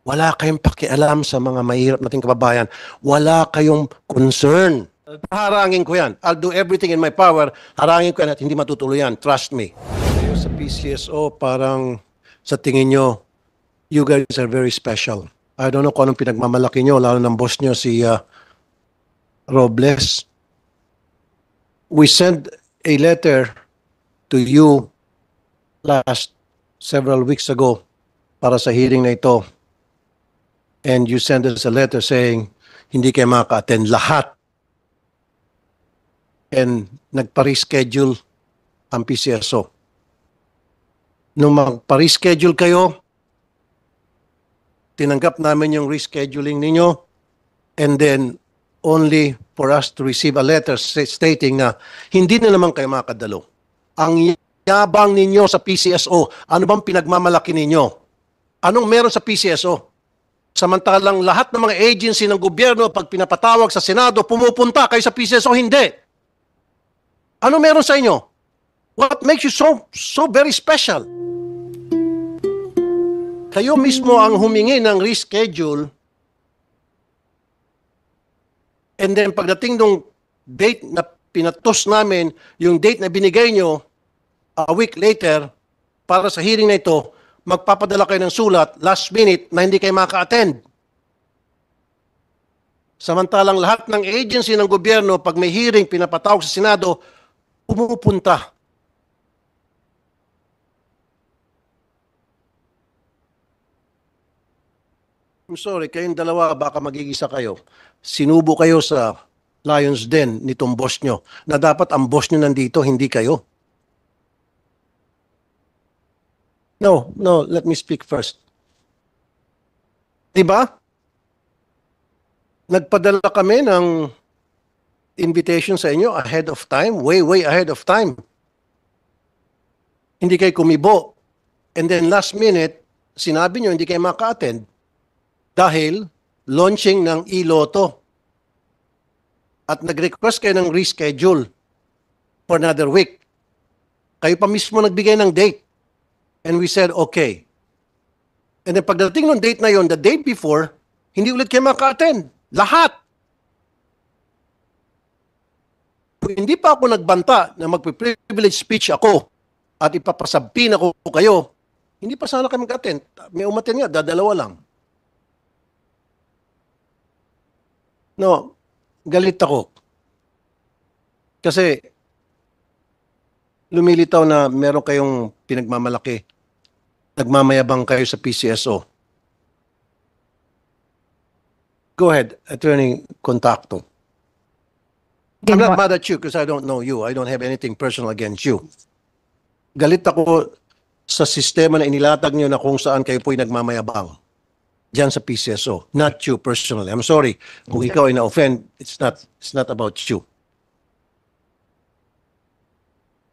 Wala kayong pakialam sa mga mahirap nating kababayan. Wala kayong concern. Harangin ko yan. I'll do everything in my power. Harangin ko yan at hindi matutuloy yan. Trust me. Kayo sa PCSO, parang sa tingin nyo, you guys are very special. I don't know kung anong pinagmamalaki nyo, lalo ng boss nyo si Robles. We sent a letter to you last several weeks ago para sa hearing na ito. And you sent us a letter saying hindi kayo makaka-attend lahat. And nagpa-reschedule ang PCSO. Nung magpa-reschedule kayo, tinanggap namin yung rescheduling ninyo, and then only for us to receive a letter stating na hindi na naman kayo makakadalo. Ang yabang ninyo sa PCSO, ano bang pinagmamalaki ninyo? Anong meron sa PCSO? Samantalang lahat ng mga agency ng gobyerno, pag pinapatawag sa Senado, pumupunta kayo sa PCSO, hindi. Ano meron sa inyo? What makes you so very special? Kayo mismo ang humingi ng reschedule, and then pagdating nung date na pinatos namin, yung date na binigay nyo, a week later, para sa hearing na ito, magpapadala kayo ng sulat, last minute, na hindi kayo maka-attend. Samantalang lahat ng agency ng gobyerno, pag may hearing, pinapatawag sa Senado, pumupunta. I'm sorry, kayong dalawa, baka magigisa kayo. Sinubo kayo sa Lions Den nitong boss nyo, na dapat ang boss nyo nandito, hindi kayo. No, let me speak first. Diba? Nagpadala kami ng invitation sa inyo ahead of time, way ahead of time. Hindi kayo kumibo. And then last minute, sinabi nyo hindi kayo maka-attend dahil launching ng e-lotto. At nag-request kayo ng reschedule for another week. Kayo pa mismo nagbigay ng date. And we said, okay. And then pagdating ng date na yon, the day before, hindi ulit kayo maka-attend. Lahat. Kung hindi pa ako nagbanta na magpe-privilege speech ako at ipapasampin ako kayo, hindi pa sana kayo mag-attend. May umattend nga, dadalawa lang. No, galit ako. Kasi lumilitaw na meron kayong pinagmamalaki. Nagmamayabang kayo sa PCSO. Go ahead, Attorney Contacto. I'm not mad at you because I don't know you. I don't have anything personal against you. Galit ako sa sistema na inilatag nyo na kung saan kayo po'y nagmamayabang. Diyan sa PCSO. Not you personally. I'm sorry. Kung ikaw ay na-offend, it's not about you.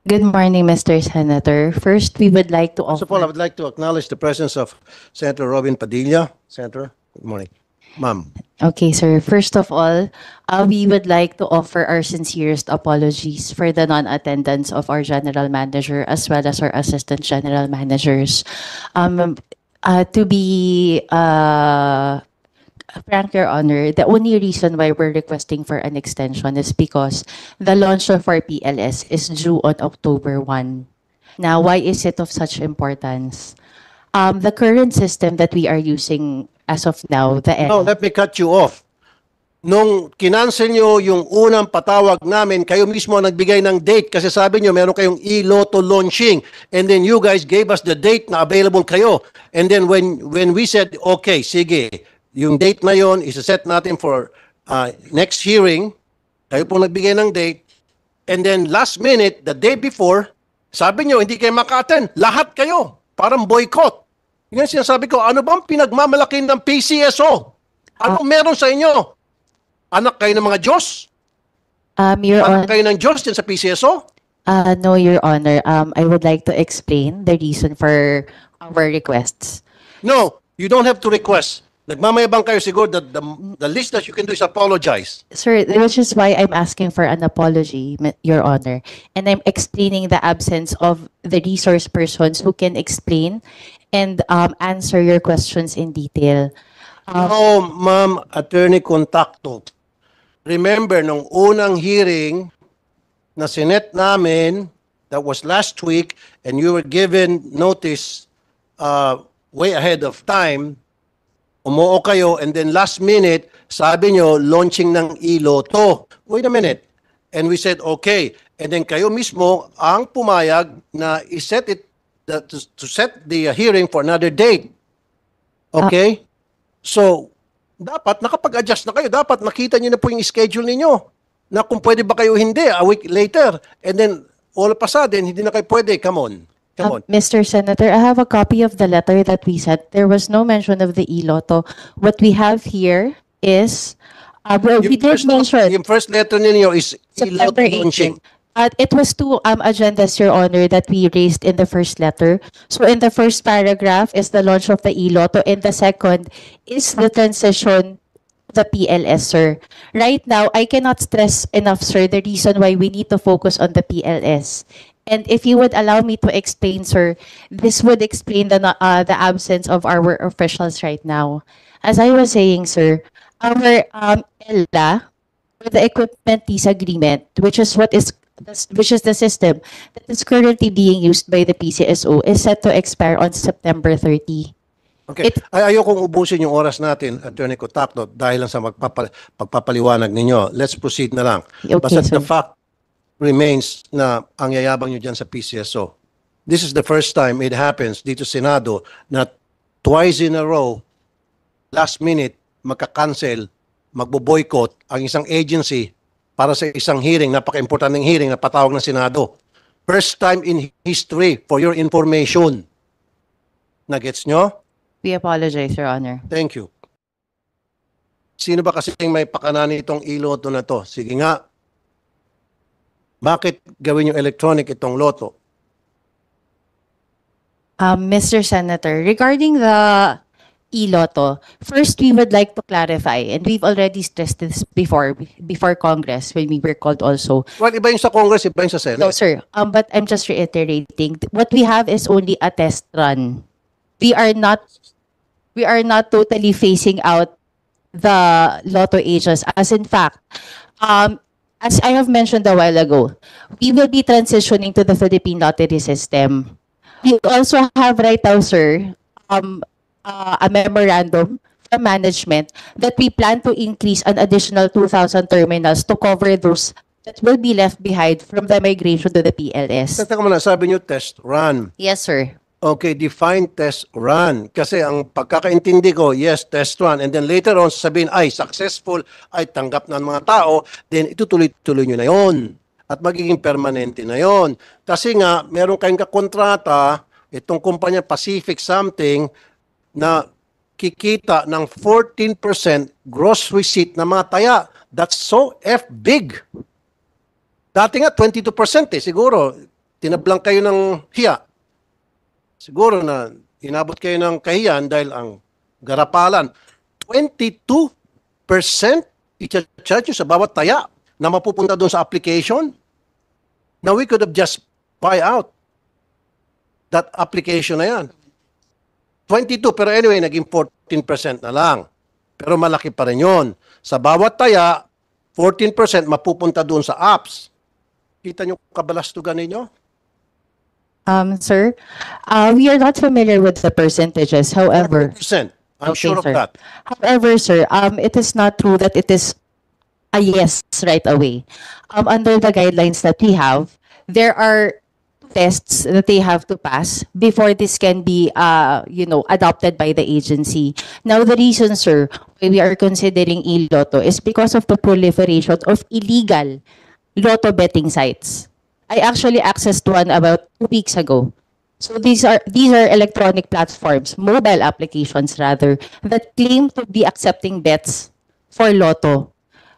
Good morning, Mr. Senator. First, we would like to First offer... of all, I would like to acknowledge the presence of Senator Robin Padilla. Senator, good morning. Ma'am. Okay, sir. First of all, we would like to offer our sincerest apologies for the non-attendance of our general manager as well as our assistant general managers. To be frank, Your Honor, the only reason why we're requesting for an extension is because the launch of our PLS is due on October 1. Now, why is it of such importance? The current system that we are using as of now, No, let me cut you off. Nung kinancel nyo yung unang patawag namin, kayo mismo ang nagbigay ng date kasi sabi nyo meron kayong e-lotto launching, and then you guys gave us the date na available kayo. And then when we said, okay, sige, yung date na yon isa-set natin for next hearing, kayo po nagbigay ng date, and then last minute, the day before, sabi nyo hindi kayo maka-attend. Lahat kayo, parang boycott. Yan sinasabi ko, ano bang pinagmamalaki ng PCSO? Ano meron sa inyo? Anak kayo ng mga Diyos? Your Anak Honor, kayo ng Diyos din sa PCSO? no, Your Honor. I would like to explain the reason for our requests. No, you don't have to request. Nagmamayabang kayo siguro that the least that you can do is apologize. Sir, which is why I'm asking for an apology, Your Honor. And I'm explaining the absence of the resource persons who can explain and answer your questions in detail. No, Ma'am Attorney Contacto. Remember, nung unang hearing na sinet namin, that was last week, and you were given notice way ahead of time, umuo kayo, and then last minute, sabi nyo, launching ng iLotto. Wait a minute. And we said, okay. And then kayo mismo ang pumayag na iset it, to set the hearing for another date. Okay? So, dapat nakapag-adjust na kayo. Dapat nakita niyo na po yung schedule ninyo na kung pwede ba kayo hindi a week later. And then, all of a sudden, hindi na kayo pwede. Come on. Come on. Mr. Senator, I have a copy of the letter that we sent. There was no mention of the iLotto. What we have here is, well, we did mention Yung first letter ninyo is September iLotto launching. 18. It was two agendas, Your Honor, that we raised in the first letter. So in the first paragraph is the launch of the iLotto, and the second is the transition to the PLS, sir. Right now, I cannot stress enough, sir, the reason why we need to focus on the PLS. And if you would allow me to explain, sir, this would explain the absence of our officials right now. As I was saying, sir, our ELA, or the equipment lease agreement, which is the system that is currently being used by the PCSO, is set to expire on September 30. Okay. Ayokong ubusin yung oras natin, Attorney Contacto, dahil lang sa pagpapaliwanag ninyo. Let's proceed na lang. Okay, Basta sir. the fact remains na ang yayabang nyo dyan sa PCSO. This is the first time it happens dito sa Senado na twice in a row, last minute, magka-cancel, magbo-boycott ang isang agency para sa isang hearing, napaka-importanting hearing na patawag ng Senado. First time in history, for your information. Nagets nyo? We apologize, Your Honor. Thank you. Sino ba kasi may pakanan itong iLotto na to? Sige nga. Bakit gawin yung electronic itong loto? Mr. Senator, regarding the iLotto, first we would like to clarify, and we've already stressed this before Congress when we were called also. Well, iba yung sa Congress, iba yung sa Senate. No, sir. But I'm just reiterating. What we have is only a test run. We are not totally phasing out the lotto agents. As in fact, as I have mentioned a while ago, we will be transitioning to the Philippine lottery system. We also have right now, sir, a memorandum from management that we plan to increase an additional 2,000 terminals to cover those that will be left behind from the migration to the PLS. Teka muna, sabi nyo test run. Yes, sir. Okay, define test run. Kasi ang pagkakaintindi ko, yes, test run. And then later on, sabihin, ay, successful, ay, tanggap na ng mga tao, then itutuloy-tuloy nyo na yon. At magiging permanente na yon. Kasi nga, meron kayong kakontrata, itong kumpanya Pacific something, na kikita ng 14% gross receipt na mga taya. That's so big. Dati nga, 22% siguro. Tinablang kayo ng hiya. Siguro na inabot kayo ng kahiyan dahil ang garapalan. 22% i-charge nyo sa bawat taya na mapupunta doon sa application. Now we could have just buy out that application na yan. 22, pero anyway, naging 14% na lang. Pero malaki pa rin yun. Sa bawat taya, 14% mapupunta doon sa apps. Kita nyo kabalastugan ninyo? Sir, we are not familiar with the percentages. However, 14%. I'm Okay, sure of sir. that. However, sir, it is not true that it is a yes right away. Under the guidelines that we have, there are tests that they have to pass before this can be, adopted by the agency. Now, the reason, sir, why we are considering iLotto is because of the proliferation of illegal lotto betting sites. I actually accessed one about 2 weeks ago. So these are electronic platforms, mobile applications rather, that claim to be accepting bets for lotto.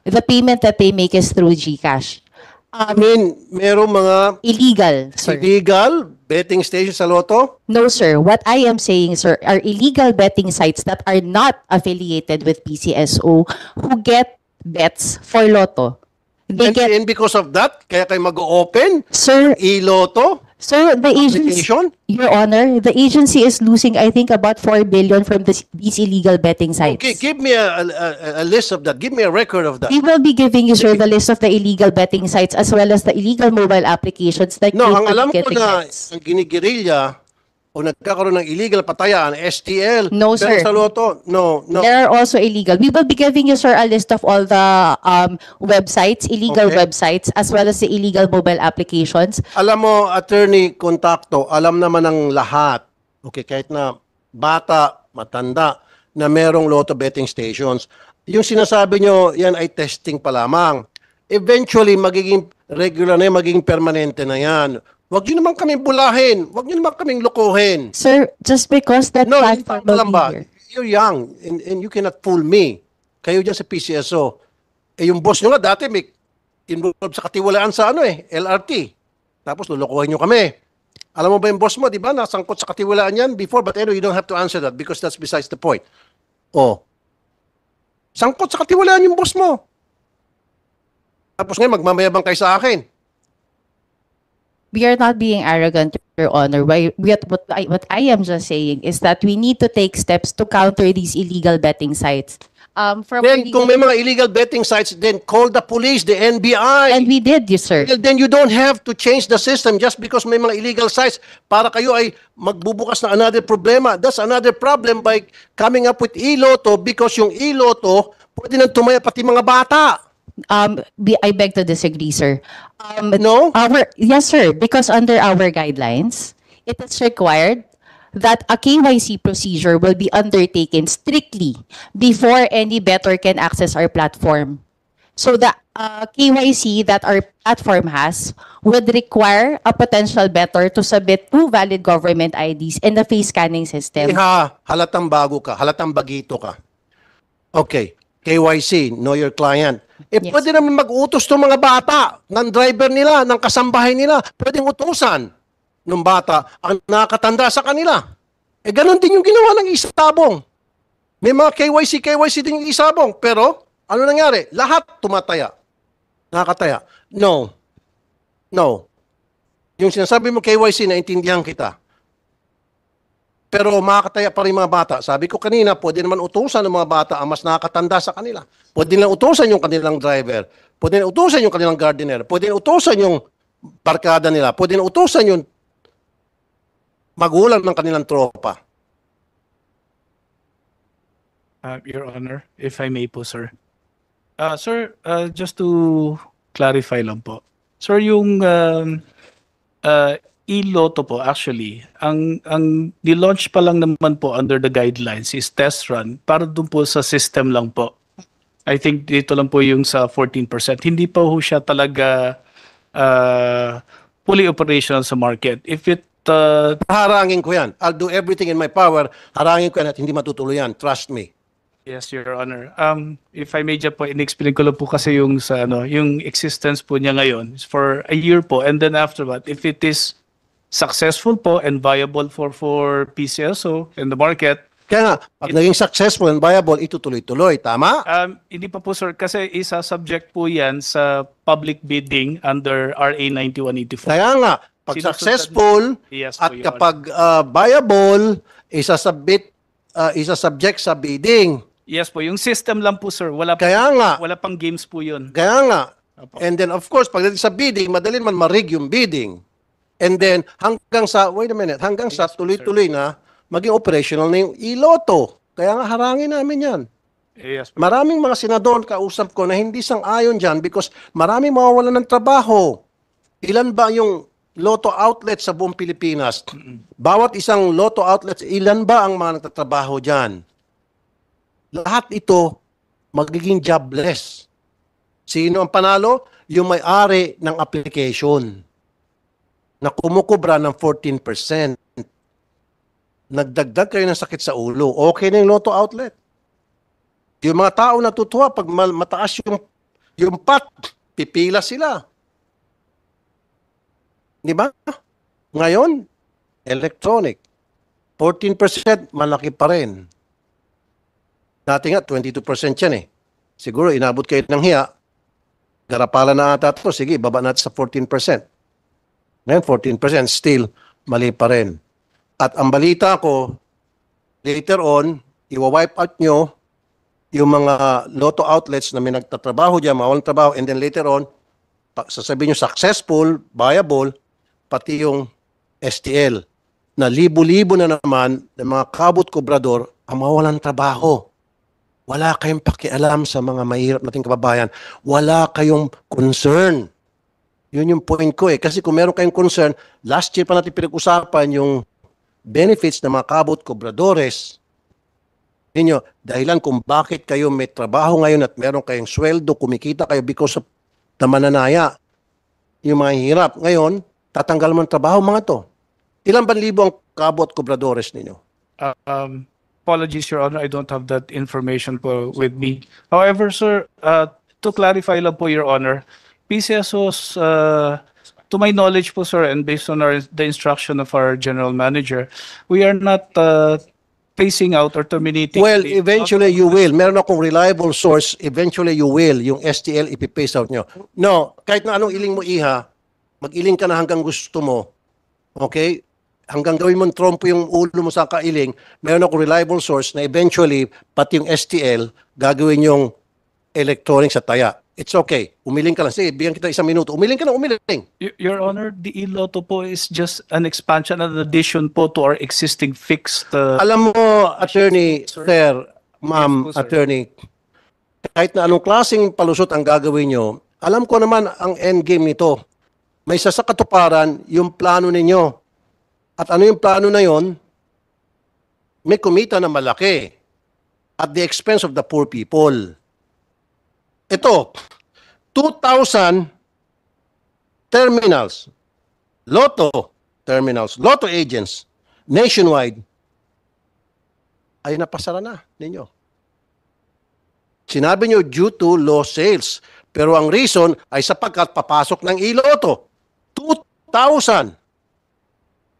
The payment that they make is through GCash. I mean, merong mga Illegal, sir. illegal betting stations sa loto? No, sir. What I am saying, sir, are illegal betting sites that are not affiliated with PCSO who get bets for lotto. They get, And because of that, kaya kayo mag-open sir, iLotto? Sir, the agency, Application? Your Honor, the agency is losing, I think, about 4 billion from these illegal betting sites. Okay, give me a list of that. Give me a record of that. We will be giving you, sir, the list of the illegal betting sites as well as the illegal mobile applications that No, use ang the alam ko ticketing na nets. ang ginigirilya o nagkakaroon ng illegal patayan, STL. No, pero sir. sa loto, no. There are also illegal. We will be giving you, sir, a list of all the websites, illegal Okay. websites, as well as the illegal mobile applications. Alam mo, Attorney Contacto, alam naman ng lahat, okay, kahit na bata, matanda, na merong lotto betting stations. Yung sinasabi nyo, yan ay testing pa lamang. Eventually, magiging regular na yan, magiging permanente na yan. Huwag nyo naman kaming bulahin. Huwag nyo naman kaming lukuhin. Sir, just because that No, platform alam will ba, be here. you're young and you cannot fool me. Kayo dyan sa PCSO. Eh yung boss nyo nga dati may involved sa katiwalaan sa LRT. Tapos lulukuhin nyo kami. Alam mo ba yung boss mo, di ba? Nasangkot sa katiwalaan yan before. But anyway, you don't have to answer that because that's besides the point. Oh. Sangkot sa katiwalaan yung boss mo. Tapos ngayon magmamayabang kayo sa akin. We are not being arrogant, Your Honor. What I am just saying is that we need to take steps to counter these illegal betting sites. Then kung may mga illegal betting sites, then call the police, the NBI. And we did, yes, sir. Well, then you don't have to change the system just because may mga illegal sites para kayo ay magbubukas na another problema. That's another problem by coming up with e-lotto because yung e-lotto pwede nang tumaya pati mga bata. I beg to disagree, sir. No? Yes, sir. Because under our guidelines, it is required that a KYC procedure will be undertaken strictly before any bettor can access our platform. So the KYC that our platform has would require a potential bettor to submit 2 valid government IDs and a face scanning system. Halatang bago ka, halatang bagito ka. Okay, KYC, know your client. Yes. Pwede naman mag-utos ng mga bata, ng driver nila, ng kasambahay nila. Pwedeng utusan ng bata ang nakatanda sa kanila. Ganon din yung ginawa ng isabong. May mga KYC din yung isabong. Pero, ano nangyari? Lahat tumataya. Nakataya. No. Yung sinasabi mo KYC, naintindihan kita. Pero makakataya pa rin mga bata. Sabi ko kanina, pwede naman utusan ng mga bata ang mas nakakatanda sa kanila. Pwede nilang utusan yung kanilang driver. Pwede nilang utusan yung kanilang gardener. Pwede nilang utusan yung barkada nila. Pwede nilang utusan yung magulang ng kanilang tropa. Your Honor, if I may po, sir. Sir, just to clarify lang po. Sir, yung e-lotto po, actually, ang nilaunch pa lang naman po under the guidelines is test run para dun po sa system lang po. I think dito lang po yung sa 14%. Hindi pa ho siya talaga fully operational sa market. If it Harangin ko yan. I'll do everything in my power. Harangin ko yan at hindi matutuloy yan. Trust me. Yes, Your Honor. If I may just po, in-explain ko lang po kasi yung sa yung existence po niya ngayon is for a year po, and then after that, if it is successful po and viable for PCSO in the market. Kaya nga, pag naging successful and viable, itutuloy-tuloy. Tama? Hindi pa po, sir, kasi isa subject po yan sa public bidding under RA 9184. Kaya nga, pag Sinusundan- successful Yes at po, Your kapag viable, isa-subject sa bidding. Yes po, yung system lang po, sir. Wala Kaya nga, wala pang games po yun. kaya nga. Opo. And then of course, pagdating sa bidding, madali man ma-rig yung bidding. And then hanggang sa, wait a minute, hanggang sa tuloy-tuloy na maging operational na yung e-lotto. Kaya nga harangin namin yan. Yes po. Maraming mga senador kausap ko na hindi sang-ayon dyan because maraming mawawalan ng trabaho. Ilan ba yung lotto outlet sa buong Pilipinas? Bawat isang lotto outlet, ilan ba ang mga nagtatrabaho dyan? Lahat ito magiging jobless. Sino ang panalo? Yung may-ari ng application na kumukubra ng 14%. Nagdagdag kayo ng sakit sa ulo. Okay na yung lotto outlet. Yung mga tao natutuwa pag mataas yung pot, pipila sila. Di ba? Ngayon, electronic. 14% malaki pa rin. Dati nga, 22% yan eh. Siguro, inabot kayo ng hiya. Garapala na ata ito. Sige, baba natin sa 14%. Ngayon, 14%, still, mali pa rin. At ang balita ko, later on, iwa-wipe out nyo yung mga lotto outlets na may nagtatrabaho dyan, mawalang trabaho, and then later on, sasabihin nyo successful, viable, pati yung STL, na libo-libo na naman ng mga kabut-kubrador ang mawalan trabaho. Wala kayong pakialam sa mga mahirap nating kababayan. Wala kayong concern. Yun yung point ko eh. Kasi kung meron kayong concern, last year pa natin pinag-usapan yung benefits ng mga kabut-kubradores. Ninyo, dahilan kung bakit kayo may trabaho ngayon at meron kayong sweldo, kumikita kayo because of the mananaya. Yung mga hirap. Ngayon, tatanggal mo ng trabaho mga to. Ilan ba libo ang kabut-kubradores ninyo? Apologies, Your Honor, I don't have that information po with me. However, sir, to clarify lang po, Your Honor, PCSOs, to my knowledge po, sir, and based on the instruction of our general manager, we are not phasing out or terminating. Well, eventually you will. Meron akong reliable source, eventually you will. Yung STL, ipipace out nyo. No, kahit na anong iling mo, Iha, mag-iling ka na hanggang gusto mo. Okay? Hanggang gawin mo trompo yung ulo mo sa kailing, meron akong reliable source na eventually, pati yung STL, gagawin yung electronic sa taya. It's okay. Umiling ka lang. Sige, bigyan kita 1 minuto. Umiling ka na, umiling. Your Honor, the e-lotto po is just an expansion and addition po to our existing fixed. Alam mo, attorney, sir, ma'am, Yes po, sir. attorney, kahit na anong klaseng palusot ang gagawin nyo, alam ko naman ang endgame nito. May isa sa katuparan yung plano ninyo. At ano yung plano na yon? May kumita na malaki at the expense of the poor people. Ito, 2,000 terminals, lotto terminals, lotto agents, nationwide, ay napasara na ninyo. Sinabi nyo due to low sales. Pero ang reason ay sapagkat papasok ng iloto. 2,000.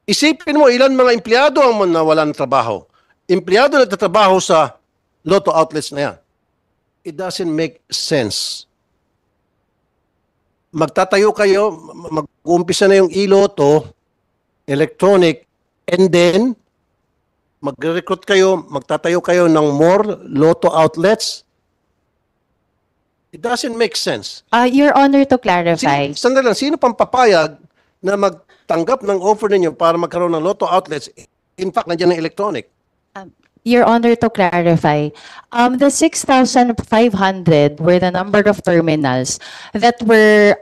Isipin mo ilan mga empleyado ang nawalan ng trabaho. Empleyado na nagtatrabaho sa lotto outlets na yan. It doesn't make sense. Magtatayo kayo, mag-uumpisa na yung iloto, electronic, and then mag-recruit kayo, magtatayo kayo ng more lotto outlets. It doesn't make sense. Your Honor, to clarify. Sandali lang, sino pang papayag na magtanggap ng offer ninyo para magkaroon ng lotto outlets? In fact, nandiyan ng electronic. Your Honor, to clarify, the 6,500 were the number of terminals that were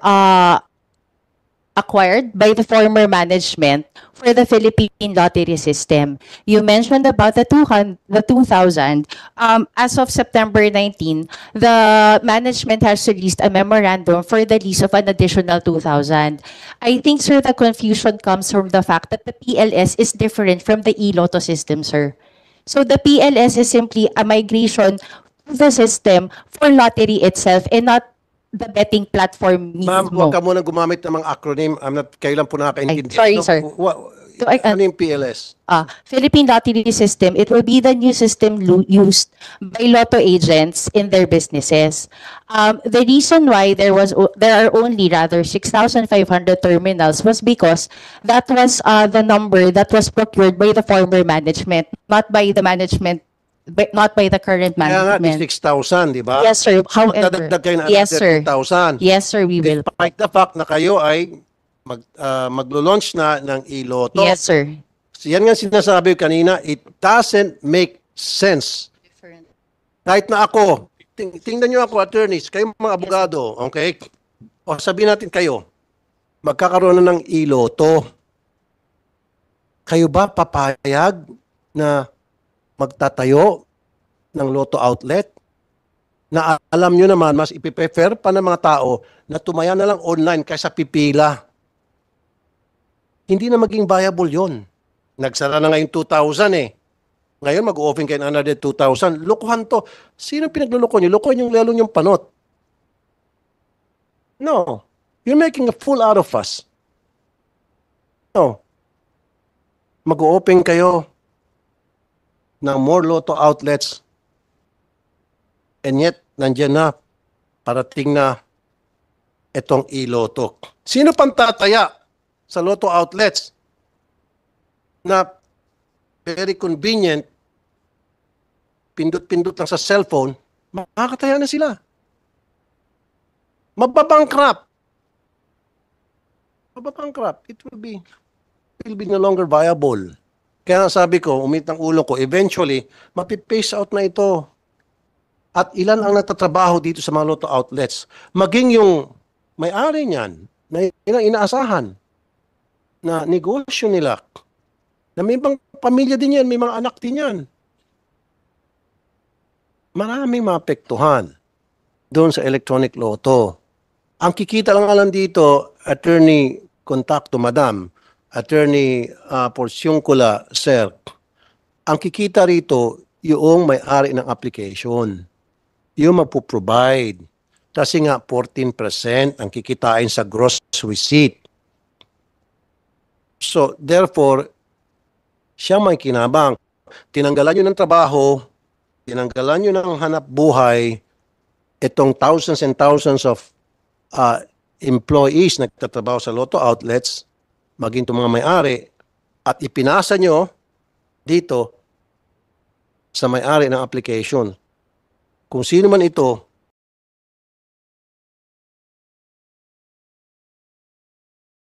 acquired by the former management for the Philippine lottery system. You mentioned about the 2,000. As of September 19, the management has released a memorandum for the lease of an additional 2,000. I think, sir, the confusion comes from the fact that the PLS is different from the e-lotto system, sir. So the PLS is simply a migration of the system for lottery itself and not the betting platform Ma'am, mismo. huwag ka muna gumamit ng mga acronym. Kayo lang po nakakaintindi. Ay, sorry, sir. So, Ano yung PLS? Philippine Lottery System, it will be the new system used by lotto agents in their businesses. The reason why there are only rather 6,500 terminals was because that was the number that was procured by the former management, not by the management, not by the current Kaya nga, management. 6,000, di ba? Yes, sir. However, Magdadagdag kayo ng yes, sir. 2,000. Yes, sir, we will. Despite the fact na kayo ay maglo-launch na ng iloto. Yes, sir. Yan nga sinasabi ko kanina, it doesn't make sense. Kahit na ako, tingnan nyo ako, attorneys, kayo mga abogado, okay? O sabihin natin kayo, magkakaroon na ng iloto. Kayo ba papayag na magtatayo ng lotto outlet? Na alam nyo naman, mas ipiprefer pa ng mga tao na tumaya na lang online kaysa pipila. Hindi na maging viable yon. Nagsara na ngayon 2,000 eh. Ngayon mag-open kayo ng another 2,000. Lokohan to. Sino pinagluloko nyo? Lokohan yung lalo yung panot. No. You're making a fool out of us. No. Mag-open kayo ng more lotto outlets and yet nandiyan na parating na itong iloto. Sino pang tataya sa Lotto outlets na very convenient, pindot-pindot lang sa cellphone, makakataya na sila. Mababangkrap. It will be no longer viable. Kaya sabi ko, umit ang ulo ko, eventually, mapipace out na ito. At ilan ang nagtatrabaho dito sa mga Lotto outlets? Maging yung may-ari niyan, na inaasahan, na negosyo nila, na may ibang pamilya din yan, may mga anak din yan. Maraming maapektuhan doon sa electronic lotto. Ang kikita lang alam dito, Attorney Contacto, Madam, Attorney Porciuncula, Sir, ang kikita rito, yung may-ari ng application. Yung magpo-provide. Kasi nga 14% ang kikitain sa gross receipt. So, therefore, siya may kinabang. Tinanggalan nyo ng trabaho, tinanggalan nyo ng hanap buhay, itong thousands and thousands of employees nagtatrabaho sa Lotto outlets, maging itong mga may-ari, at ipinasa nyo dito sa may-ari ng application. Kung sino man ito,